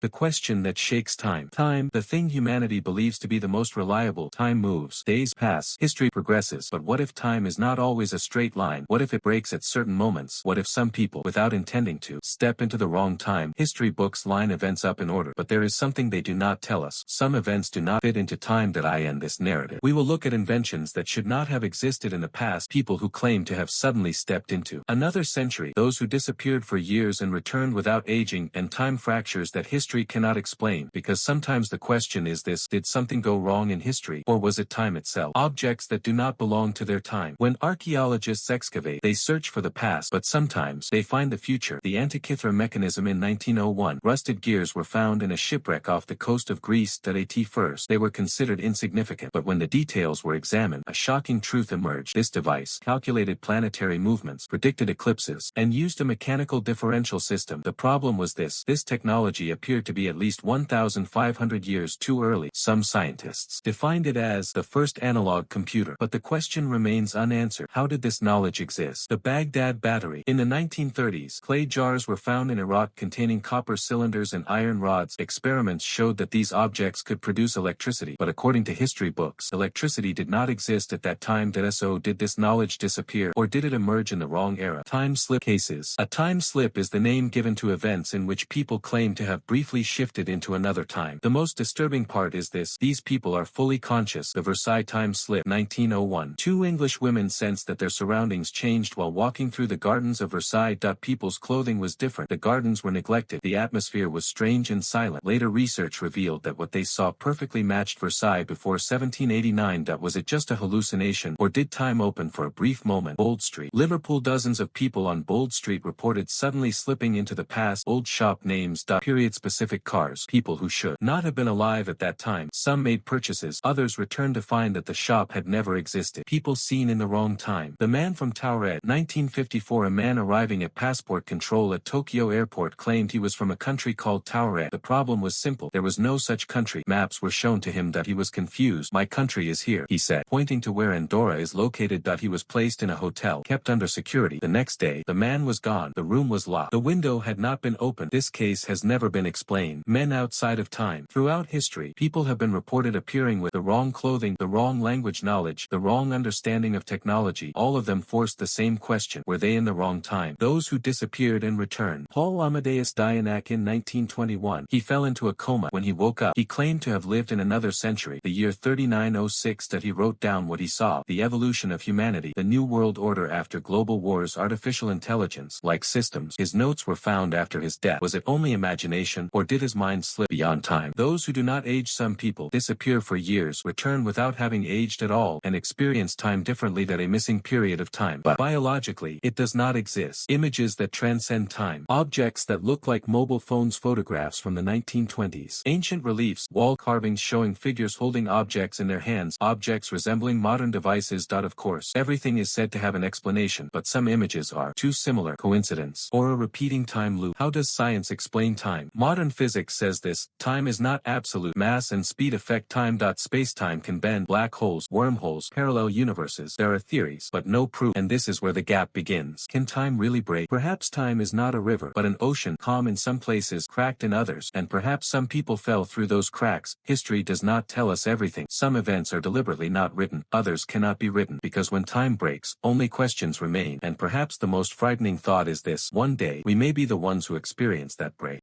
The question that shakes time. Time, the thing humanity believes to be the most reliable. Time moves, days pass, history progresses. But what if time is not always a straight line? What if it breaks at certain moments? What if some people, without intending to, step into the wrong time? History books line events up in order, but there is something they do not tell us. Some events do not fit into time that I end this narrative. We will look at inventions that should not have existed in the past, people who claim to have suddenly stepped into another century, those who disappeared for years and returned without aging, and time fractures that history cannot explain, because sometimes the question is this: did something go wrong in history, or was it time itself? Objects that do not belong to their time. When archaeologists excavate, they search for the past, but sometimes they find the future. The Antikythera mechanism in 1901. Rusted gears were found in a shipwreck off the coast of Greece. At first, they were considered insignificant, but when the details were examined, a shocking truth emerged. This device calculated planetary movements, predicted eclipses, and used a mechanical differential system. The problem was this: this technology appeared to be at least 1,500 years too early. Some scientists defined it as the first analog computer. But the question remains unanswered. How did this knowledge exist? The Baghdad battery. In the 1930s, clay jars were found in Iraq containing copper cylinders and iron rods. Experiments showed that these objects could produce electricity, but according to history books, electricity did not exist at that time. So did this knowledge disappear, or did it emerge in the wrong era? Time slip cases. A time slip is the name given to events in which people claim to have briefly shifted into another time. The most disturbing part is this: these people are fully conscious. The Versailles time slip. 1901. Two English women sensed that their surroundings changed while walking through the gardens of Versailles. People's clothing was different. The gardens were neglected. The atmosphere was strange and silent. Later research revealed that what they saw perfectly matched Versailles before 1789. Was it just a hallucination, or did time open for a brief moment? Bold Street. Liverpool. Dozens of people on Bold Street reported suddenly slipping into the past. Old shop names. Period specific cars. People who should not have been alive at that time. Some made purchases. Others returned to find that the shop had never existed. People seen in the wrong time. The man from Tauret. 1954. A man arriving at passport control at Tokyo airport claimed he was from a country called Tauret. The problem was simple: there was no such country. Maps were shown to him. He was confused. My country is here, he said, pointing to where Andorra is located. He was placed in a hotel, kept under security. The next day, the man was gone. The room was locked. The window had not been opened. This case has never been explained. Men outside of time. Throughout history, people have been reported appearing with the wrong clothing, the wrong language knowledge, the wrong understanding of technology. All of them forced the same question: were they in the wrong time? Those who disappeared and returned. Paul Amadeus Dianak. In 1921, he fell into a coma. When he woke up, he claimed to have lived in another century, the year 3906. He wrote down what he saw: the evolution of humanity, the new world order after global wars, artificial intelligence, like systems. His notes were found after his death. Was it only imagination, or did his mind slip beyond time? Those who do not age. Some people disappear for years, return without having aged at all, and experience time differently. That a missing period of time, but biologically, it does not exist. Images that transcend time. Objects that look like mobile phones. Photographs from the 1920s. Ancient reliefs. Wall carvings showing figures holding objects in their hands. Objects resembling modern devices. Of course, everything is said to have an explanation, but some images are too similar. Coincidence, or a repeating time loop? How does science explain time? Modern physics says this: time is not absolute. Mass and speed affect time. Space-time can bend. Black holes, wormholes, parallel universes. There are theories, but no proof, and this is where the gap begins. Can time really break? Perhaps time is not a river, but an ocean, calm in some places, cracked in others, and perhaps some people fell through those cracks. History does not tell us everything. Some events are deliberately not written, others cannot be written, because when time breaks, only questions remain. And perhaps the most frightening thought is this: one day, we may be the ones who experience that break.